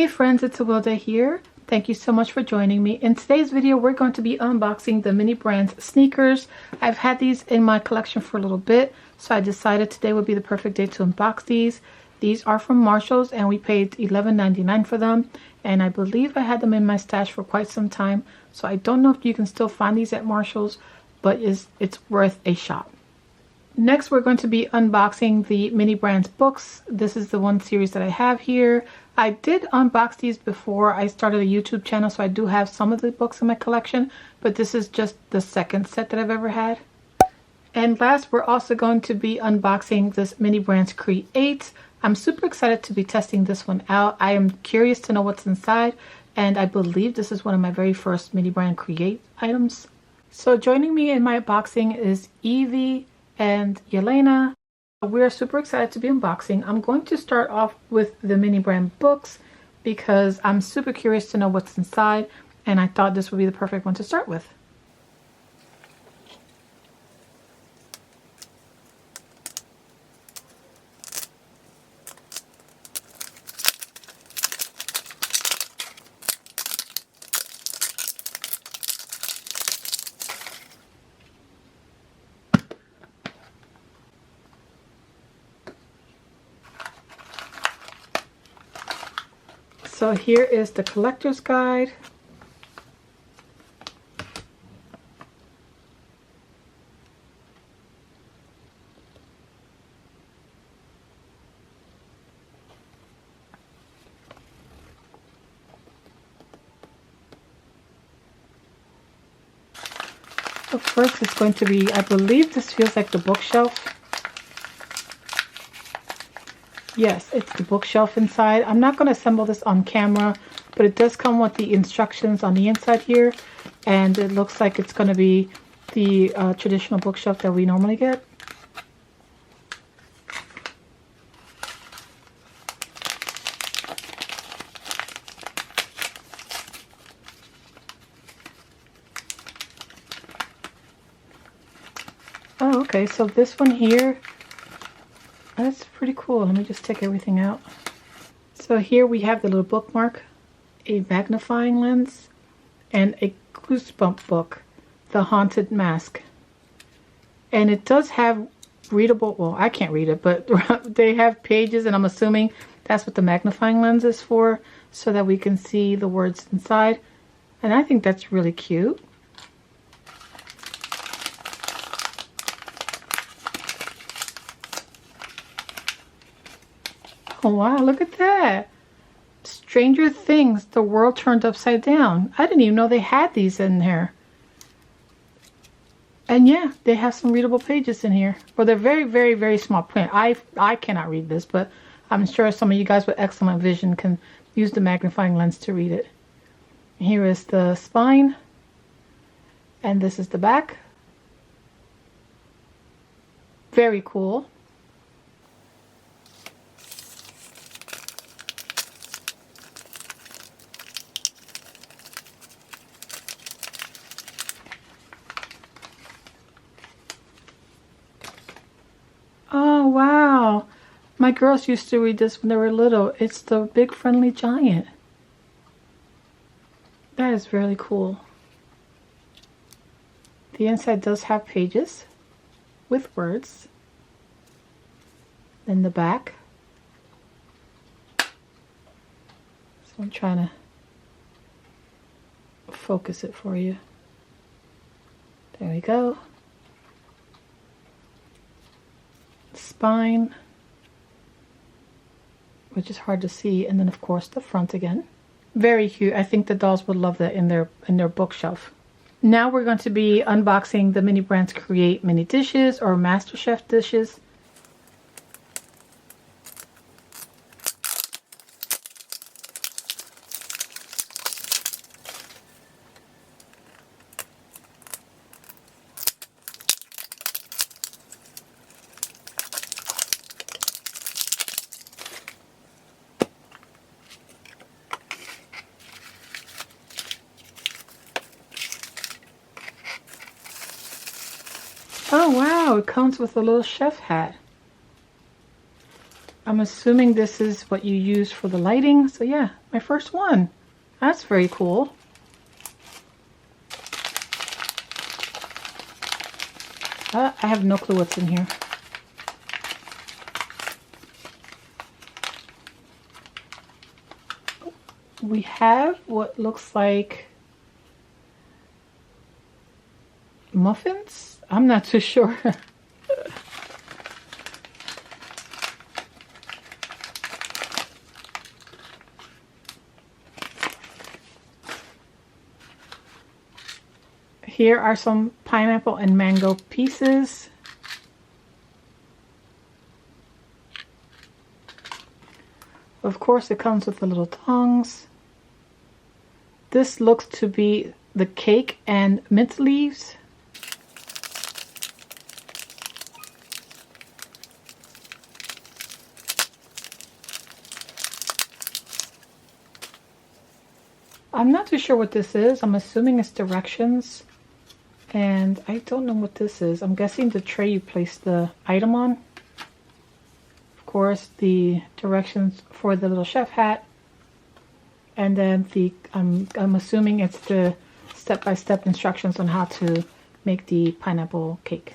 Hey friends, it's Awilda here. Thank you so much for joining me. In today's video, we're going to be unboxing the Mini Brands sneakers. I've had these in my collection for a little bit, so I decided today would be the perfect day to unbox these. These are from Marshall's and we paid $11.99 for them. And I believe I had them in my stash for quite some time. So I don't know if you can still find these at Marshall's, but it's worth a shot. Next, we're going to be unboxing the Mini Brands books. This is the one series that I have here. I did unbox these before I started a YouTube channel, so I do have some of the books in my collection, but this is just the second set that I've ever had. And last, we're also going to be unboxing this Mini Brands Create. I'm super excited to be testing this one out. I am curious to know what's inside, and I believe this is one of my very first Mini Brand Create items. So joining me in my unboxing is Evie and Yelena. We're super excited to be unboxing. I'm going to start off with the Mini Brand books because I'm super curious to know what's inside, and I thought this would be the perfect one to start with. So here is the collector's guide. So first it's going to be, I believe this feels like the bookshelf. Yes, it's the bookshelf inside. I'm not going to assemble this on camera, but it does come with the instructions on the inside here. And it looks like it's going to be the traditional bookshelf that we normally get. Oh, okay, so this one here, that's pretty cool. Let me just take everything out. So here we have the little bookmark, a magnifying lens, and a goosebump book, The Haunted Mask. And it does have readable, well, I can't read it, but they have pages, and I'm assuming that's what the magnifying lens is for, so that we can see the words inside. And I think that's really cute. Oh wow, look at that. Stranger Things, The World Turned Upside Down. I didn't even know they had these in there. And yeah, they have some readable pages in here. Well, they're very, very, very small print. I cannot read this, but I'm sure some of you guys with excellent vision can use the magnifying lens to read it. Here is the spine. And this is the back. Very cool. Oh, wow. My girls used to read this when they were little. It's the Big Friendly Giant. That is really cool. The inside does have pages with words. Then the back. So I'm trying to focus it for you. There we go. Spine, which is hard to see, and then of course the front again. Very cute. I think the dolls would love that in their bookshelf. Now we're going to be unboxing the Mini Brands Create mini dishes or MasterChef dishes. Oh wow, it comes with a little chef hat. I'm assuming this is what you use for the lighting. So yeah, my first one. That's very cool. I have no clue what's in here. We have what looks like muffins? I'm not too sure. Here are some pineapple and mango pieces. Of course, it comes with the little tongs. This looks to be the cake and mint leaves. I'm not too sure what this is. I'm assuming it's directions. And I don't know what this is. I'm guessing the tray you place the item on. Of course, the directions for the little chef hat. And then I'm assuming it's the step-by-step instructions on how to make the pineapple cake.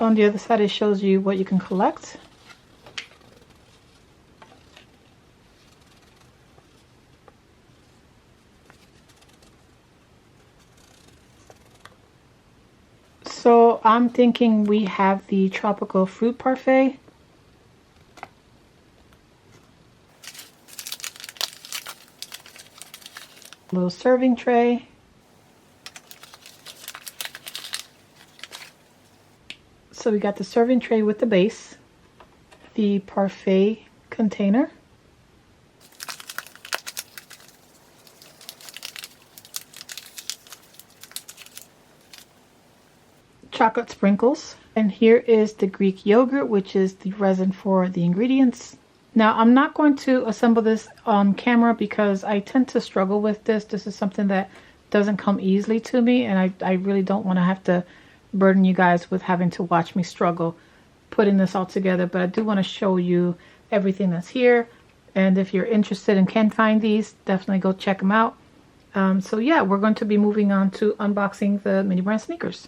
On the other side, it shows you what you can collect. So I'm thinking we have the tropical fruit parfait. Little serving tray. So we got the serving tray with the base, the parfait container, chocolate sprinkles, and here is the Greek yogurt, which is the resin for the ingredients. Now I'm not going to assemble this on camera because I tend to struggle with this. This is something that doesn't come easily to me, and I really don't want to have to burden you guys with having to watch me struggle putting this all together, but I do want to show you everything that's here, and if you're interested and can find these, definitely go check them out. So yeah, we're going to be moving on to unboxing the mini brand sneakers.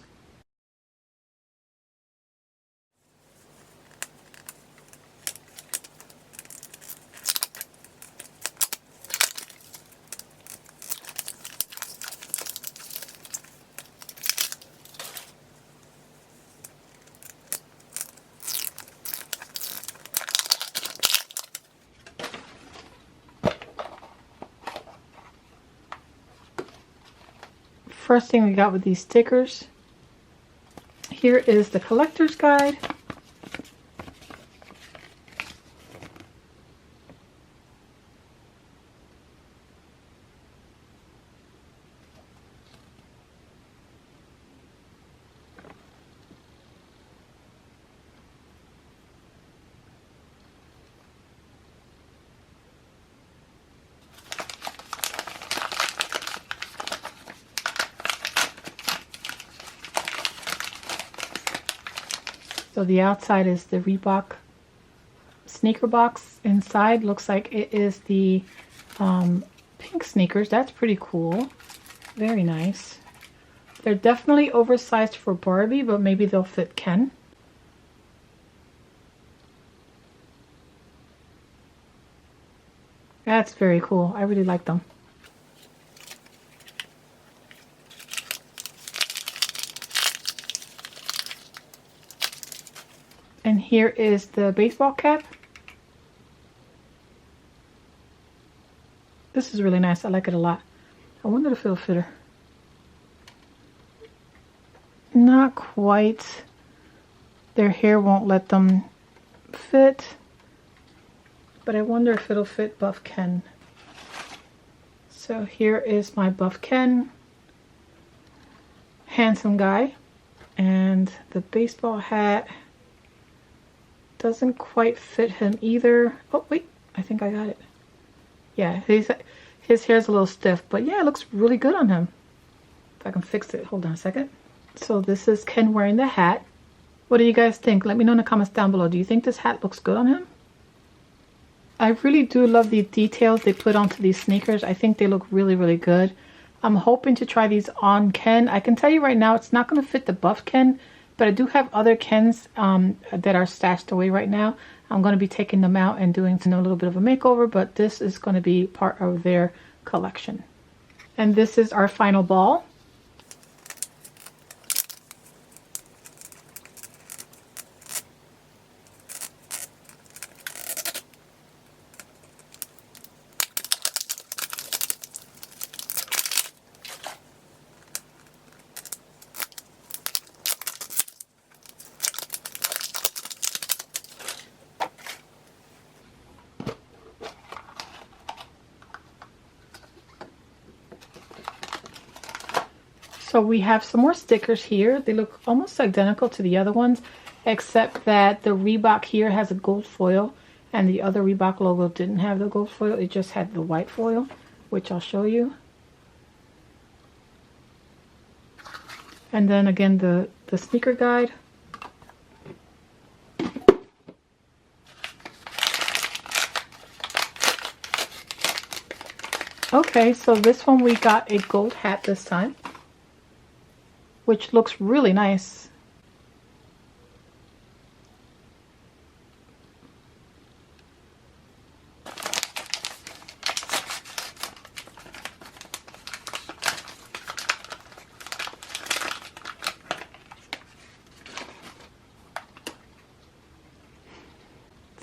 First thing we got with these stickers, here is the collector's guide. So the outside is the Reebok sneaker box. Inside looks like it is the pink sneakers. That's pretty cool. Very nice. They're definitely oversized for Barbie, but maybe they'll fit Ken. That's very cool. I really like them. And here is the baseball cap. This is really nice. I like it a lot. I wonder if it'll fit her. Not quite. Their hair won't let them fit. But I wonder if it'll fit Buff Ken. So here is my Buff Ken. Handsome guy. And the baseball hat. doesn't quite fit him either. Oh, wait, I think I got it. Yeah, his hair's a little stiff, but yeah, it looks really good on him. If I can fix it, hold on a second. So this is Ken wearing the hat. What do you guys think? Let me know in the comments down below. Do you think this hat looks good on him? I really do love the details they put onto these sneakers. I think they look really, really good. I'm hoping to try these on Ken. I can tell you right now, it's not going to fit the buff Ken, but I do have other Kens that are stashed away right now. I'm going to be taking them out and doing a little bit of a makeover, but this is going to be part of their collection. And this is our final ball. So we have some more stickers here. They look almost identical to the other ones, except that the Reebok here has a gold foil and the other Reebok logo didn't have the gold foil. It just had the white foil, which I'll show you. And then again, the sneaker guide. Okay, so this one we got a gold hat this time, which looks really nice.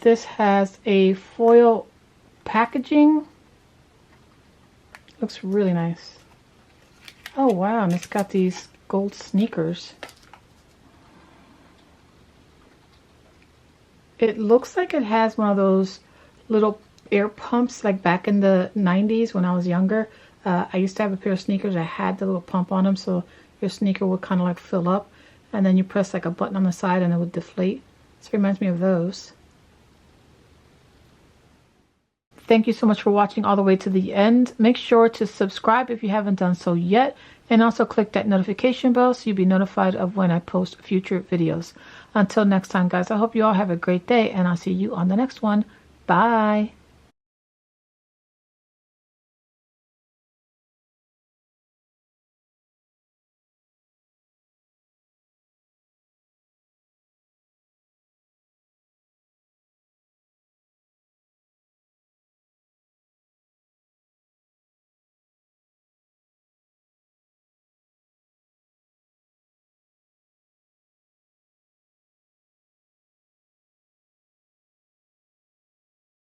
This has a foil packaging. Looks really nice. Oh wow, and it's got these gold sneakers. It looks like it has one of those little air pumps like back in the 90s when I was younger. I used to have a pair of sneakers that had the little pump on them, so your sneaker would kind of like fill up and then you press like a button on the side and it would deflate. This reminds me of those. Thank you so much for watching all the way to the end. Make sure to subscribe if you haven't done so yet, and also click that notification bell so you'll be notified of when I post future videos. Until next time, guys, I hope you all have a great day, and I'll see you on the next one. Bye.